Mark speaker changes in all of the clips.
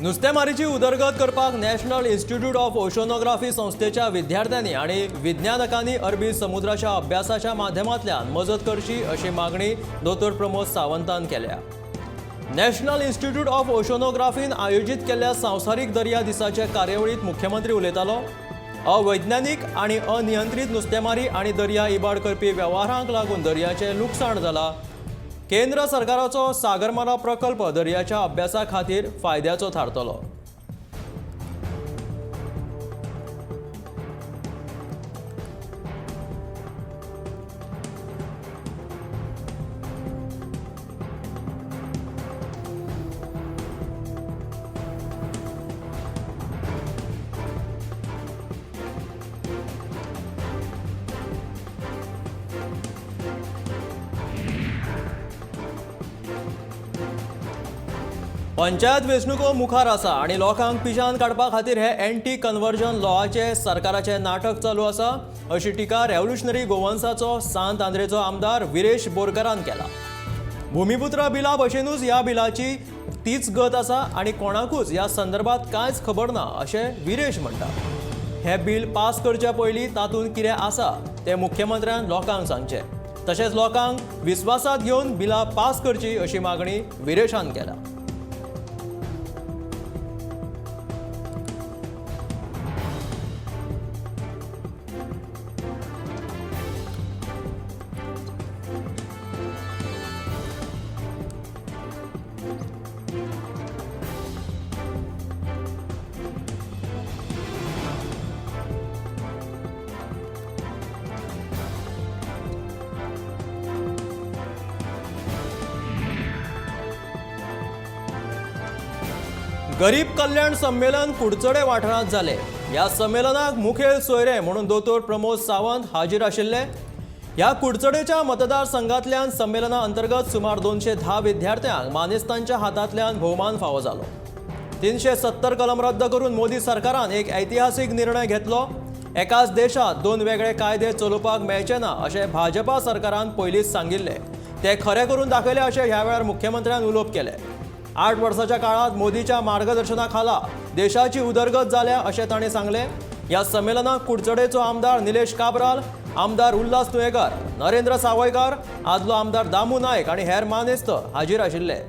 Speaker 1: नुस्तेमारीची उदरगत करपाक national institute of oceanography संस्थेच्या विद्यार्थ्यांनी आणि विज्ञानकांनी अरबी समुद्राच्या अभ्यासाच्या माध्यमांतल्यान मजत करची अशी मागणी दोतोर प्रमोद सावंतान केल्या। नॅशनल इन्स्टिट्यूट ऑफ ओशनोग्राफीन आयोजित केल्ल्या संवसारीक दर्या दिसाचे कार्यावळीत मुख्यमंत्री उलयतालो। अवैज्ञानिक आणि अनियंत्रित नुस्तेमारी आणि दर्या इबाड करपी वेव्हारांक लागून दर्याचे लुकसाण जाला। केंद्र सरकाराचो सागरमाला प्रकल्प दर्याच्या अभ्यासा खातीर फायद्याचो थारतलो। पंचायत वेंचणुको मुखार आसा आणि लोकांक पिशान काडपा खातीर हे एंटी कन्वर्जन लॉचे सरकाराचे नाटक चालू आसा अशी टिका रेव्होल्युशनरी गोवन्साचो सांत आंद्रेचो आमदार विरेश बोरकारान केला। भूमिपुत्रा बिला भशेनूच ह्या बिलाची तीच गत आसा आणि कोणाकूच ह्या संदर्भात कांयच खबर ना अशें विरेश म्हणटा। हे बिल पास करचे पयलीं तातूंत कितें आसा ते मुख्यमंत्र्यान लोकांक सांगचे, तशेंच लोकांक विस्वासात घेवन बिलां पास करची अशी मागणी विरेशान केला। गरीब कल्याण संमेलन कुडचडे वाठारांत जाले। ह्या संमेलनाक मुखेल सोयरे म्हणून दोतोर प्रमोद सावंत हाजीर आशिल्ले। ह्या कुडचडेच्या मतदारसंघांतल्यान संमेलना अंतर्गत सुमार 210 विद्यार्थ्यांक मानेस्तांच्या हातांतल्यान भोवमान फावो जालो। 370 कलम रद्द करून मोदी सरकारान एक ऐतिहासीक निर्णय घेतलो। एकाच देशात दोन वेगळे कायदे चलोवपाक मेळचे ना अशें भाजपा सरकारान पयलींच सांगिल्ले, ते खरें करून दाखयले अशें ह्या वेळार मुख्यमंत्र्यान उलोवप केले। 8 वर्साच्या काळात मोदीच्या मार्गदर्शनाखाला देशाची उदरगत जाल्या अशें ताणें सांगले। ह्या संमेलनाक कुडचडेचो आमदार निलेश काब्राल, आमदार उल्हास तुयेकर, नरेंद्र सावयकार, आदलो आमदार दामू नायक आणि हेर मानेस्त हाजीर आशिल्ले।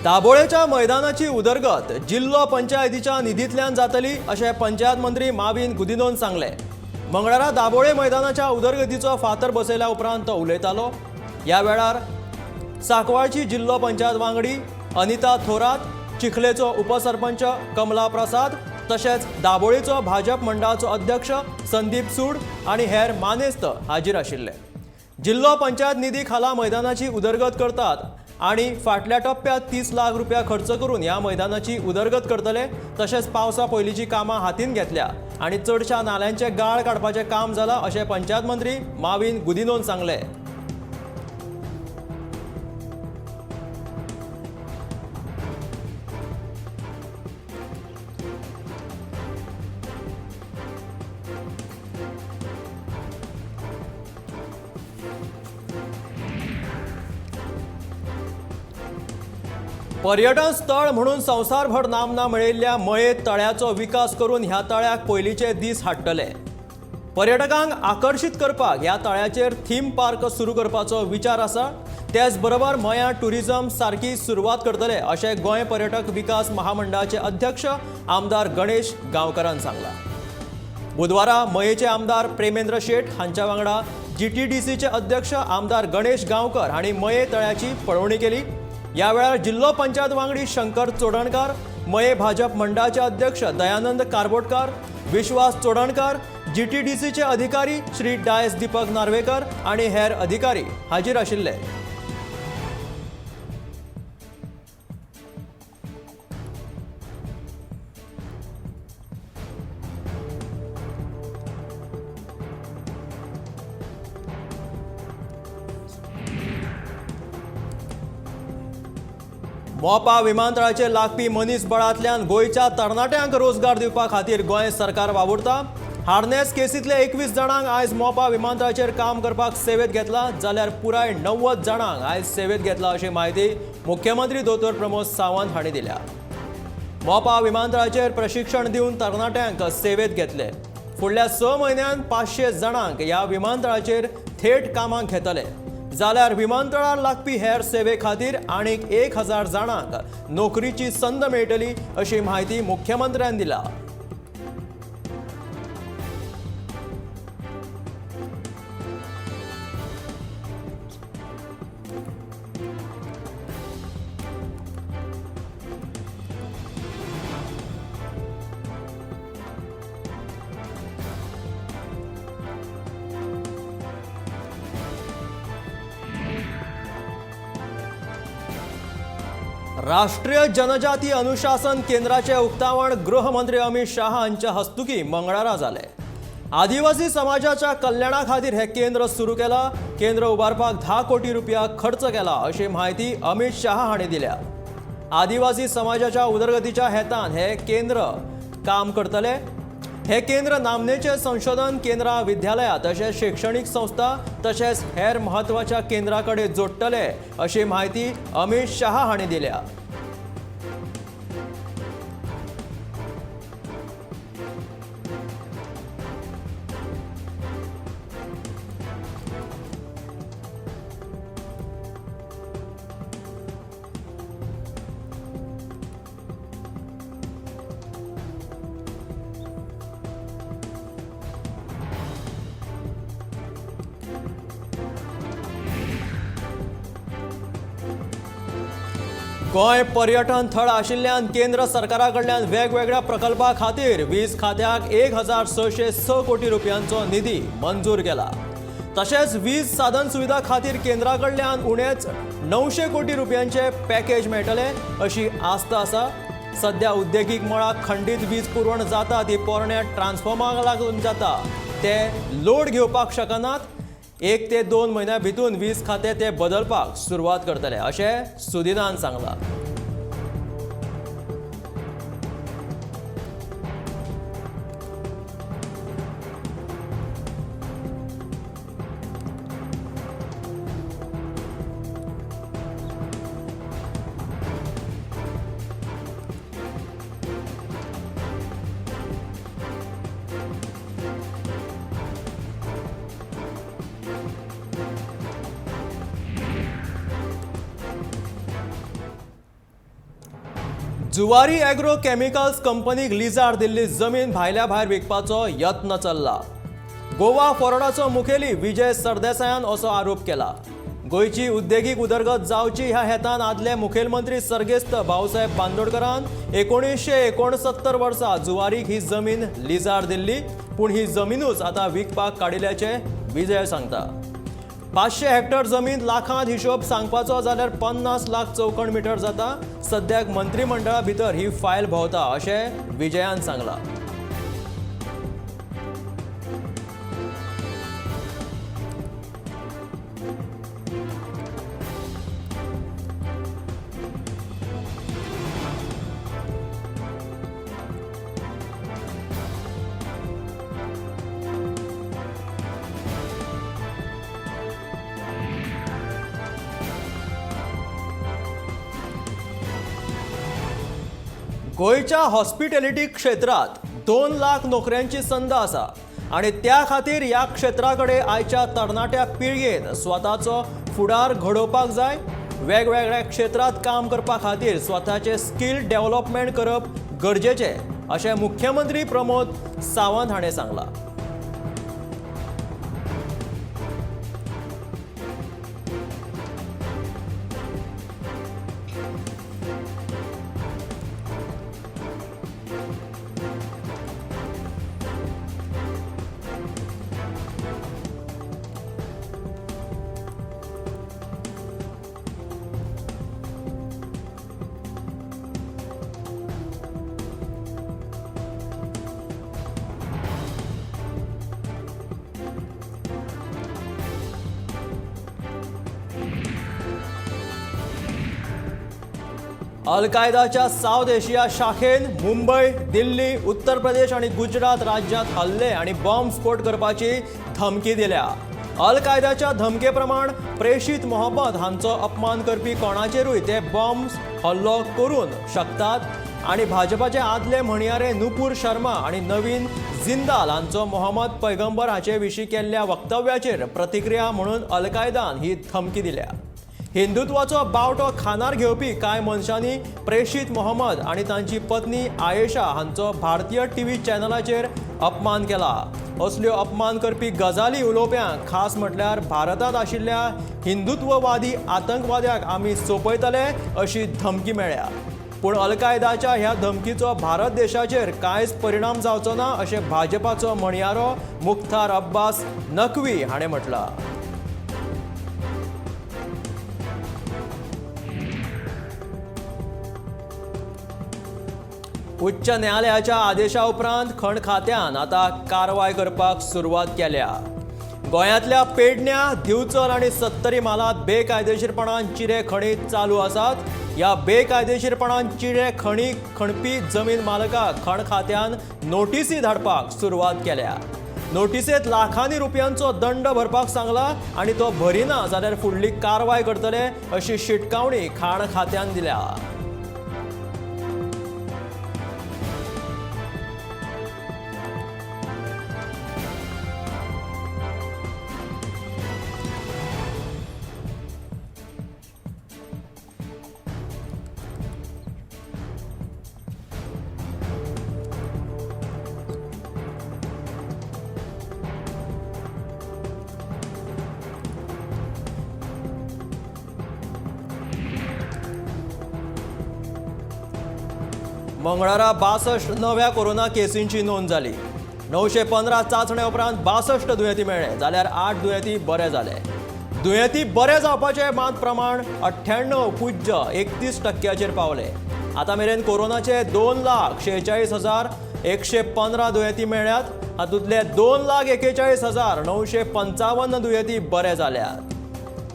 Speaker 1: दाबोळेच्या मैदानाची उदरगत जिल्लो पंचायतीच्या निधींतल्यान जातली अशें पंचायत मंत्री माविन गुदिनोन सांगले। मंगळारा दाबोळे मैदानाच्या उदरगतीचो फातर बसयल्या उपरांत तो उलयतालो। ह्या वेळार सांकवाळची जिल्लो पंचायत वांगडी अनिता थोरात, चिखलेचो उपसरपंच कमला प्रसाद, तशेंच दाबोळेचो भाजप मंडळाचो अध्यक्ष संदीप सूड आणि हेर मानेस्त हाजीर आशिल्ले। जिल्लो पंचायत निधी खाला मैदानाची उदरगत करतात आणि फाटल्या टप्प्यात 30 लाख रुपया खर्च करून ह्या मैदानाची उदरगत करतले। तशेंच पावसा पयलींची कामां हातीन घेतल्या आणि चडशा नाल्यांचे गाळ काडपाचें काम जालां अशें पंचायत मंत्री माविन गुदिनोन सांगले। पर्यटन स्थळ म्हणून संवसारभर नामना मेळयिल्ल्या मये तळ्याचो विकास करून ह्या तळ्याक पयलींचे दीस हाडटले। पर्यटकांक आकर्षित करपाक ह्या तळ्याचेर थीम पार्क सुरू करपाचो विचार आसा। त्याच बरोबर मया टुरिझम सारकी सुरवात करतले अशें गोंय पर्यटक विकास महामंडळाचे अध्यक्ष आमदार गणेश गांवकरान सांगला। बुधवारा मयेचे आमदार प्रेमेंद्र शेठ हांच्या वांगडा GTDCचे अध्यक्ष आमदार गणेश गांवकर हांणी मये तळ्याची पळोवणी केली। या वेळार जिल्लो पंचायत वांगडी शंकर चोडणकार, मये भाजप मंडळाचे अध्यक्ष दयानंद कारबोटकार, विश्वास चोडणकार, GTDCचे अधिकारी श्री डायस दीपक नार्वेकर आणि हेर अधिकारी हाजीर आशिल्ले। मोपा विमानतळाचेर लागपी मनीसबळांतल्यान गोंयच्या तरणाट्यांक रोजगार दिवपा खातीर गोंय सरकार वावुरता. हार्नेस केसींतले 21 जाणांक आयज मोपा विमानतळाचेर काम करपाक सेवेत घेतला, जाल्यार पुराय 90 जाणांक आयज सेवेत घेतला अशी माहिती मुख्यमंत्री दोतोर प्रमोद सावंत हांणी दिल्या. मोपा विमानतळाचेर प्रशिक्षण दिवन तरणाट्यांक सेवेत घेतले. फुडल्या 6 म्हयन्यांत 500 जाणांक ह्या विमानतळाचेर थेट कामाक घेतले, जाल्यार विमानतळार लागपी हेर सेवे खातीर आनीक 1000 जाणांक नोकरीची संद मेळटली अशी माहिती मुख्यमंत्र्यान दिला. राष्ट्रीय जनजाती अनुशासन केंद्राचे उक्तावण गृहमंत्री अमित शाह हांच्या हस्तुकी मंगळारा जाले. आदिवासी समाजाच्या कल्याणा खातीर हे केंद्र सुरू केला. केंद्र उबारपाक 10 कोटी रुपया खर्च केला अशी माहिती अमित शाह हांणी दिल्या. आदिवासी समाजाच्या उदरगतीच्या हेतान हे केंद्र काम करतले. हे केंद्र नामनेचे संशोधन केंद्रां, विद्यालयां तशेंच शैक्षणिक संस्था तशेंच हेर म्हत्वाच्या केंद्रांकडे जोडटले अशी माहिती अमित शाह हांणी दिल्या. गोंय पर्यटन थळ आशिल्ल्यान केंद्र सरकारा कडल्यान वेगवेगळ्या प्रकल्पां खातीर वीज खात्याक 1606 कोटी रुपयांचो निधी मंजूर केला. तशेंच वीज साधन सुविधा खातीर केंद्रा कडल्यान उणेच 900 कोटी रुपयांचे पॅकेज मेळटले अशी आस्त आसा. सध्या उद्देगीक मळाक खंडीत वीज पुरवण जाता ती पोरण्या ट्रान्सफॉर्मराक लागून जाता. ते लोड घेवपाक शकनात. 1 ते 2 म्हयन्यां भितून वीज खातें ते बदलपाक सुरवात करतले अशें सुदिनान सांगलां. जुवारी एग्रो केमिकल्स कंपनीक लिजार दिल्ली जमीन भायल्या भायर विकपाचो यत्न चल्ला. गोवा फॉरवर्डाचो मुखेली विजय सरदेसायान असो आरोप केला. गोंयची उद्देगीक उदरगत जावची ह्या हेतान आदले मुखेलमंत्री सर्गेस्त भाऊसाहेब बांदोडकरान 1969 वर्सा जुवारीक ही जमीन लिजार दिल्ली, पूण ही जमीनूच आतां विकपाक काडिल्ल्याचे विजय सांगता. 500 हेक्टर जमीन लाखांत हिशोब सांगपाचो जाल्यार 50 लाख चौखण मिटर जाता. सद्याक मंत्रिमंडळा भितर ही फायल भोंवता अशें विजयान सांगलां. गोंयच्या हॉस्पिटॅलिटी क्षेत्रात 2 लाख नोकऱ्यांची संद आसा आणि त्या खातीर ह्या क्षेत्राकडे आयच्या तरणाट्या पिळगेन स्वताचो फुडार घडोवपाक जाय. वेगवेगळ्या क्षेत्रात काम करपा खातीर स्वताचे स्किल डेव्हलपमेंट करप गरजेचे अशें मुख्यमंत्री प्रमोद सावंत हाणें सांगलां. अल कायदाच्या साऊथ एशिया शाखेन मुंबई, दिल्ली, उत्तर प्रदेश आणि गुजरात राज्यांत हल्ले आणि बॉम्ब स्फोट करपाची धमकी दिल्या. अल कायदाच्या धमके प्रमाण प्रेषित मोहम्मद हांचो अपमान करपी कोणाचेरूय ते बॉम्ब हल्लो करून शकतात आणि भाजपाचे आदले म्हणयारे नुपूर शर्मा आणि नवीन जिंदाल हांचो मोहम्मद पैगंबर हाचे विशीं केल्ल्या वक्तव्याचेर प्रतिक्रिया म्हणून अल कायदान ही धमकी दिल्या. हिंदुत्वाचो बावटो खानार घेवपी कांय मनशांनी प्रेषित मोहम्मद आणि तांची पत्नी आयेशा हांचो भारतीय टीव्ही चॅनलाचेर अपमान केला. असल्यो अपमान करपी गजाली उलोवप्यांक खास म्हटल्यार भारतांत आशिल्ल्या हिंदुत्ववादी आतंकवाद्याक आमी सोंपयतले अशी धमकी मेळ्ळ्या. पूण अल कायदाच्या ह्या धमकीचो भारत देशाचेर कांयच परिणाम जावचो ना अशें भाजपाचो म्हणयारो मुख्तार अब्बास नक्वी हाणें म्हटलां. उच्च न्यायालयाच्या आदेशा उपरांत खण खात्यान आतां कारवाय करपाक सुरवात केल्या. गोंयांतल्या पेडण्या, दिवचल आनी सत्तरी मालात बेकायदेशीरपणान चिरे खणी चालू आसात. ह्या बेकायदेशीरपणान चिरे खणी खणपी जमीन मालकाक खण खात्यान नोटीसी धाडपाक सुरवात केल्या. नोटीसेंत लाखांनी रुपयांचो दंड भरपाक सांगला आनी तो भरिना जाल्यार फुडली कारवाय करतले अशी शिटकावणी खाण खात्यान दिल्या. मंगळारा 62 नव्या कोरोना केसींची नोंद जाली. 915 चाचण्या उपरांत 62 दुयेंती मेळ्ळे जाल्यार 8 दुयेंती बरे जाले. दुयेंती बरे जावपाचे मात प्रमाण 98.31% पावले. आतां मेरेन कोरोनाचे 2,46,115 दुयेंती मेळ्ळ्यात. हातूंतले 2,41,955 दुयेंती बरे जाल्यात.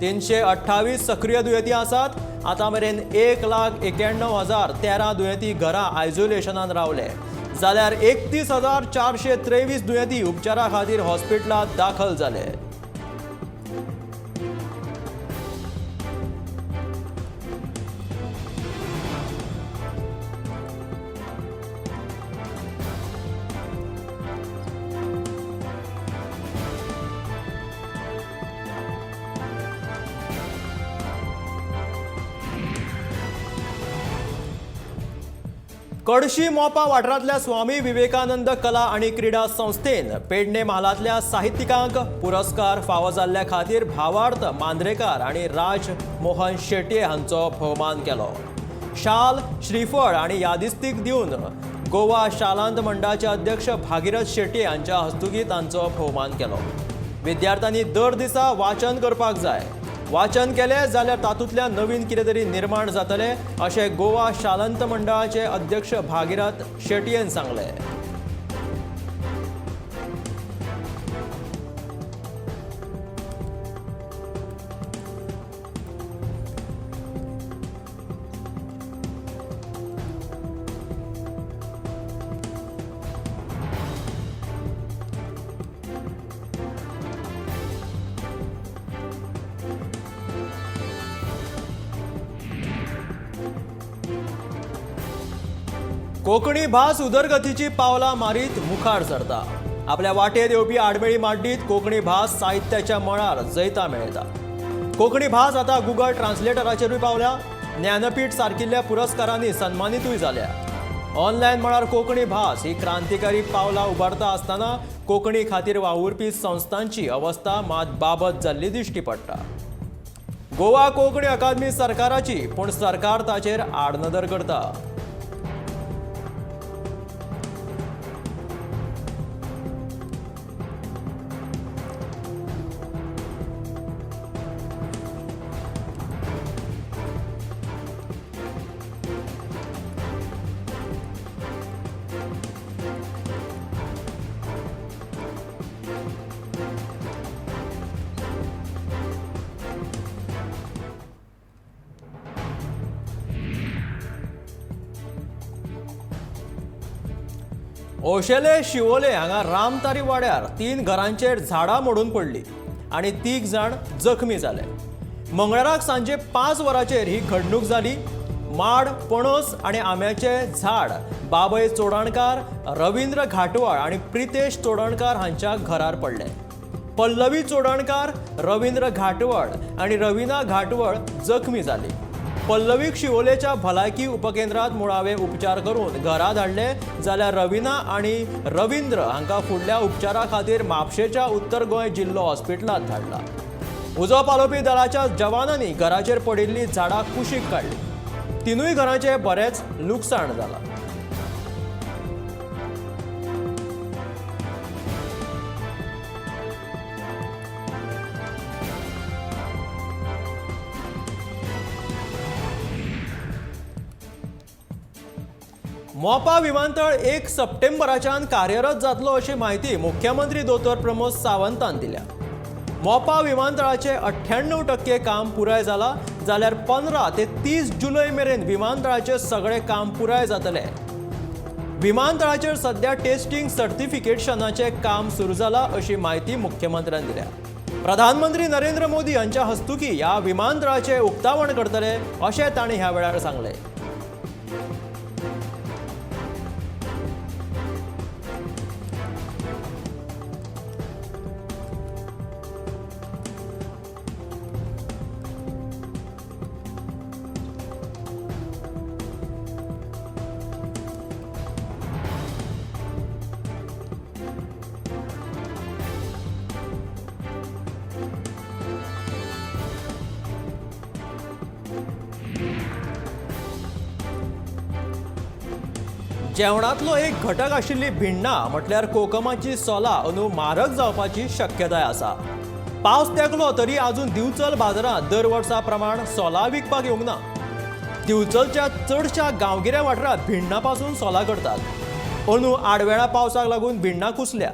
Speaker 1: 328 सक्रिय दुयेंती आसात. आतां मेरेन 1,91,013 दुयेंती घरा आयसोलेशनान रावले जाल्यार 31,423 दुयेंती उपचारा खातीर हॉस्पिटलांत दाखल जाले. कडशी मोपा वाठारांतल्या स्वामी विवेकानंद कला आनी क्रीडा संस्थेन पेडणे म्हालांतल्या साहित्यिकांक पुरस्कार फावो जाल्ल्या खातीर भावार्थ मांद्रेकार आनी राज मोहन शेटये हांचो भोवमान केलो. शाल, श्रीफळ आनी यादिस्तीक दिवन गोवा शालांत मंडळाचे अध्यक्ष भागीरथ शेटये हांच्या हस्तुकीं तांचो भोवमान केलो. विद्यार्थ्यांनी दर दिसा वाचन करपाक जाय. वाचन केलें जाल्यार तातूंतल्यान नवीन कितें तरी निर्माण जातलें अशें गोवा शालांत मंडळाचे अध्यक्ष भागीरथ शेटयेन सांगलें. कोंकणी भास उदरगतीची पावलां मारीत मुखार सरता. आपल्या वाटेर येवपी आडमेळी माड्डीत कोंकणी भास साहित्याच्या मळार जैता मेळटा. कोंकणी भास आतां गुगल ट्रान्सलेटराचेरूय पावल्या. ज्ञानपीठ सारकिल्ल्या पुरस्कारांनी सन्मानीतूय जाल्या. ऑनलायन मळार कोंकणी भास ही क्रांतिकारी पावलां उबारता आसतना कोंकणी खातीर वावुरपी संस्थांची अवस्था मात बाबत जाल्ली दिश्टी पडटा. गोवा कोंकणी अकादमी सरकाराची, पूण सरकार ताचेर आडनदर करता. ओशेले शिवोले हांगा रामतारी वाड्यार 3 घरांचेर झाडां मोडून पडली आणि 3 जाण जखमी जाले. मंगळाराक सांजे 5 वरांचेर ही घडणूक जाली. माड, पणस आणि आंब्याचे झाड बाबय चोडणकार, रवींद्र घाटवळ आणि प्रितेश चोडणकार हांच्या घरार पडले. पल्लवी चोडणकार, रवींद्र घाटवळ आणि रविना घाटवळ जखमी जाली. पल्लवीक शिवोलेच्या भलायकी उपकेंद्रात मुळावे उपचार करून घरा धाडले जाल्यार रविना आणि रवींद्र हांकां फुडल्या उपचारा खातीर म्हापशेच्या उत्तर गोंय जिल्लो हॉस्पिटलांत धाडला. उजो पालोवपी दळाच्या जवानांनी घराचेर पडिल्लीं झाडां कुशीक काडली. 3 घरांचे बरेच लुकसाण जालां. मोपा विमानतळ 1 सप्टेंबराच्यान कार्यरत जातलो अशी माहिती मुख्यमंत्री दोतोर प्रमोद सावंतान दिल्या. मोपा विमानतळाचे 98% काम पुराय जाला जाल्यार 15 ते 30 जुलय मेरेन विमानतळाचे सगळे काम पुराय जातले. विमानतळाचेर सध्या टेस्टिंग सर्टिफिकेशनाचे काम सुरू जाला अशी माहिती मुख्यमंत्र्यान दिल्या. प्रधानमंत्री नरेंद्र मोदी यांच्या हस्तुकी ह्या विमानतळाचे उक्तावण करतले अशें तांणी ह्या वेळार सांगले. जेवणातलो एक घटक आशिल्ली भिण्णां म्हटल्यार कोकमाची सोलां अंदू म्हारग जावपाची शक्यताय आसा. पावस तेंकलो तरी आजून दिवचल बाजारांत दर वर्सा प्रमाण सोलां विकपाक येवंक ना. दिवचलच्या चडशा गांवगिऱ्या वाठारांत भिण्णां पासून सोलां करतात. अंदू आडवेळा पावसाक लागून भिण्णां कुसल्या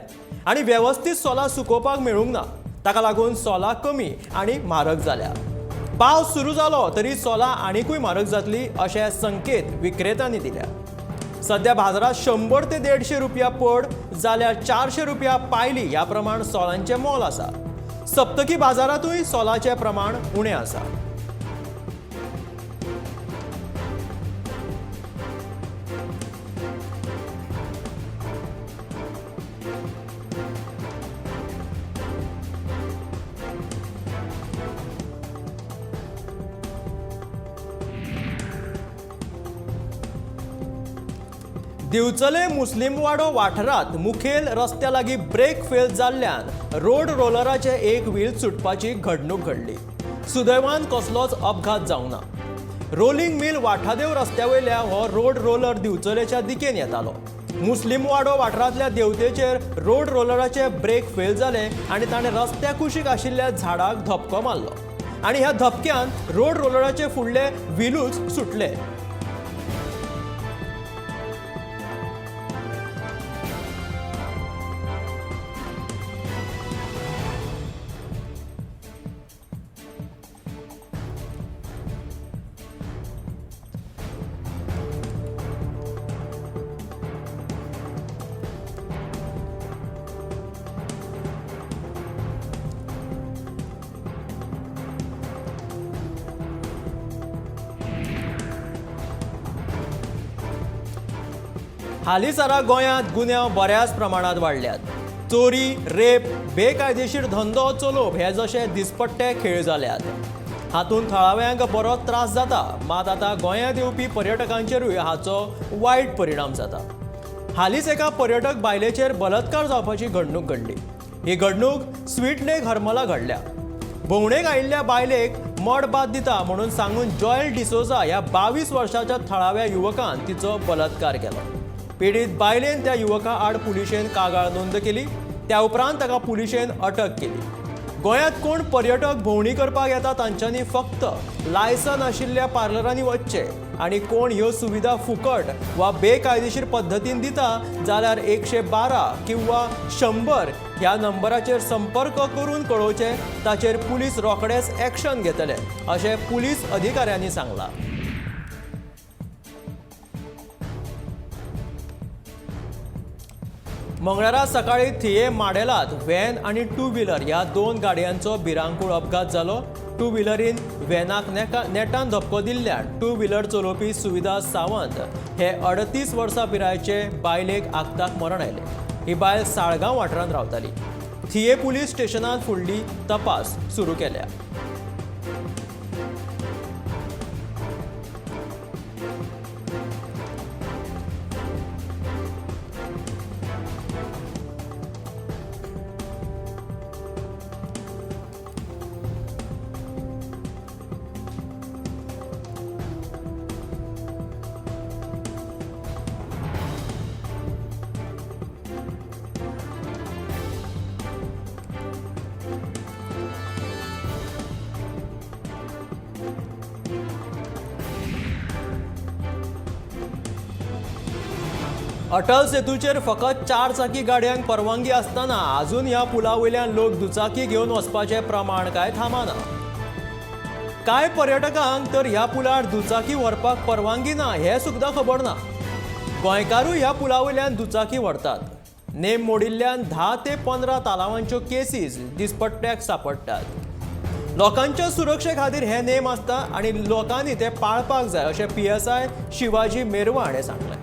Speaker 1: आनी वेवस्थीत सोलां सुकोवपाक मेळूंक ना. ताका लागून सोलां कमी आनी म्हारग जाल्या. पावस सुरू जालो तरी सोलां आनीकूय म्हारग जातली अशे संकेत विक्रेत्यांनी दिल्या. सध्या बाजारात 100 ते 150 रुपया पड जाल्यार 400 रुपया पायली ह्या प्रमाण सोलांचे मोल आसा. सप्तकी बाजारातूय सोलांचे प्रमाण उणें आसा. दिवचले मुस्लिमवाडो वाठारात मुखेल रस्त्या लागीं ब्रेक फेल जाल्ल्यान रोड रोलराचे एक व्हील सुटपाची घडणूक घडली. सुदैवान कसलोच अपघात जावंक ना. रोलिंग मिल वाठादेव रस्त्यावयल्या हो रोड रोलर दिवचलेच्या दिकेन येतालो. मुस्लिमवाडो वाठारांतल्या देवतेचेर रोड रोलराचे ब्रेक फेल जाले आनी ताणें रस्त्या कुशीक आशिल्ल्या झाडाक धपको मारलो आनी ह्या धपक्यान रोड रोलराचे फुडले व्हीलूच सुटले. हालींसरा गोंयांत गुन्यांव बऱ्याच प्रमाणात वाडल्यात. चोरी, रेप, बेकायदेशीर धंदो चलोवप हे जशे दिसपट्टे खेळ जाल्यात. हातूंत थळाव्यांक बरो त्रास जाता, मात आतां गोंयांत येवपी पर्यटकांचेरूय हाचो वायट परिणाम जाता. हालींच एका पर्यटक बायलेचेर बलात्कार जावपाची घडणूक घडली. ही घडणूक स्वीट लेक हरमला घडल्या. भोंवडेक आयिल्ल्या बायलेक मड बाद दिता म्हणून सांगून जॉयल डिसोजा ह्या 22 वर्साच्या थळाव्या युवकान तिचो बलात्कार केलो. पीडित बायलेन त्या युवका आड पुलिशेन कागाळ नोंद केली. त्या उपरांत ताका पुलिशेन अटक केली. गोंयांत कोण पर्यटक भोंवडी करपाक येता तांच्यांनी फक्त लायसन आशिल्ल्या पार्लरांनी वचचे आनी कोण ह्यो सुविधा फुकट वा बेकायदेशीर पद्दतीन दिता जाल्यार 112 किंवा 100 ह्या नंबराचेर संपर्क करून कळोवचे. ताचेर पुलीस रोखडेच एक्शन घेतले अशें पुलीस अधिकाऱ्यांनी सांगलां. मंगळारा सकाळी थिये माडेलात व्हॅन आणि टू व्हीलर ह्या दोन गाडयांचो भिरांकूळ अपघात जालो. टू व्हीलरीन व्हॅनाक नेटान धपको दिल्ल्यान टू व्हीलर चलोवपी सुविधा सावंत हे 38 वर्सां पिरायेचे बायलेक आगताक मरण आयले. ही बायल साळगांव वाठारांत रावताली. थिये पुलीस स्टेशनांत फुडली तपास सुरू केल्या. अटल सेतूचेर फकत 4 चाकी गाडयांक परवानगी आसतना अजून ह्या पुला वयल्यान लोक दुचाकी घेवन वचपाचें प्रमाण काय थांबना. कांय पर्यटकांक तर ह्या पुलार दुचाकी व्हरपाक परवानगी ना हें सुद्दां खबर ना. गोंयकारूय ह्या पुला वयल्यान दुचाकी व्हरतात. नेम मोडिल्ल्यान 10 ते 15 तालावांच्यो केसीस दिसपट्ट्याक सांपडटात. लोकांच्या सुरक्षे खातीर हे नेम आसता आनी लोकांनी ते पाळपाक जाय अशें PSI शिवाजी मेरवा हाणें सांगलें.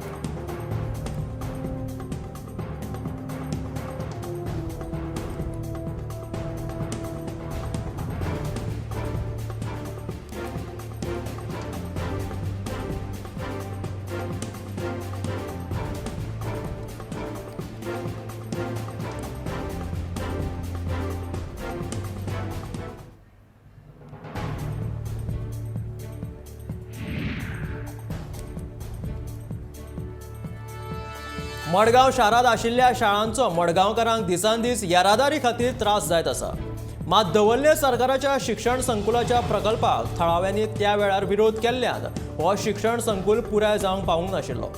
Speaker 1: मडगांव शारांत आशिल्ल्या शाळांचो मडगांवकारांक दिसान दीस येरादारी खातीर त्रास जायत आसा. मात दवल्ले सरकाराच्या शिक्षण संकुलाच्या प्रकल्पाक थळाव्यांनी त्या वेळार विरोध केल्ल्यान हो शिक्षण संकुल पुराय जावंक पावूंक नाशिल्लो.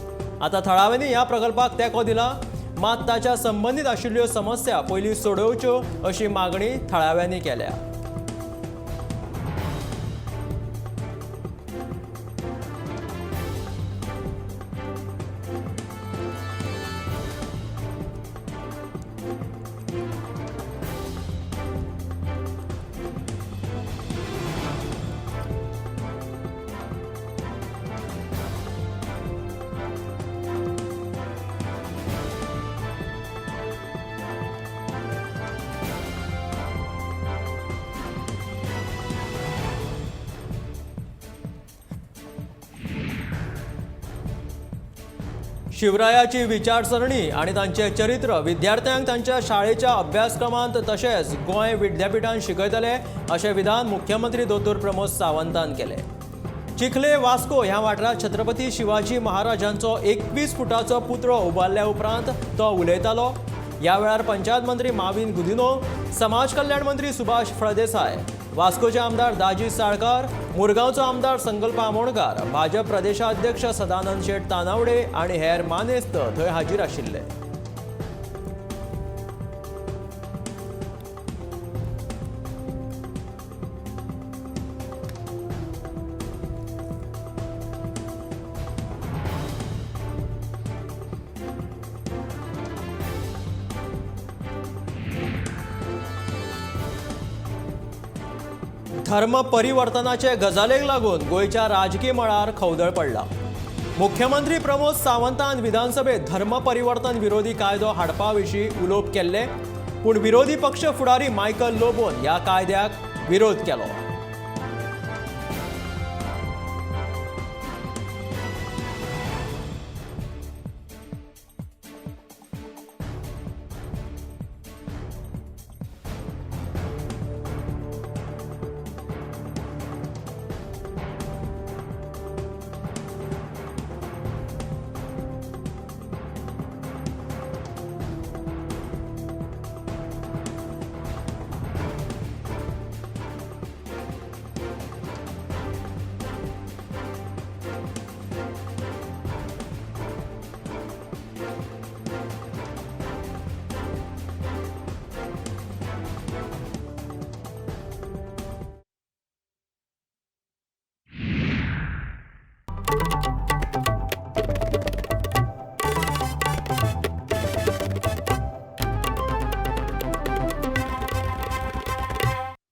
Speaker 1: आतां थळाव्यांनी ह्या प्रकल्पाक तेंको दिला, मात ताच्या संबंदीत आशिल्ल्यो समस्या पयलीं सोडोवच्यो अशी मागणी थळाव्यांनी केल्या. शिवरायाची विचारसरणी आणि तांचे चरित्र विद्यार्थ्यांक तांच्या शाळेच्या अभ्यासक्रमांत तशेंच गोंय विद्यापीठांत शिकयतले अशें विधान मुख्यमंत्री दोतोर प्रमोद सावंतान केलें. चिखले वास्को ह्या वाठारांत छत्रपती शिवाजी महाराजांचो 21 फुटाचो पुतळो उबारल्या उपरांत तो उलयतालो. ह्या वेळार पंचायत मंत्री माविन गुदिनो, समाज कल्याण मंत्री सुभाष फळदेसाय, वास्कोचे आमदार दाजी साळकार, मुरगांवचो आमदार संकल्प आमोणकार, भाजप प्रदेशाध्यक्ष सदानंद शेट तानावडे आणि हेर मानेस्त थंय हाजीर आशिल्ले. धर्म परिवर्तनाचे गजालेक लागून गोयच्या राजकीय मळार खवदळ पडला. मुख्यमंत्री प्रमोद सावंतान विधानसभेत धर्म परिवर्तन विरोधी कायदो हाडपा विशीं उलोवप केल्ले, पूण विरोधी पक्ष फुडारी मायकल लोबोन ह्या कायद्याक विरोध केलो.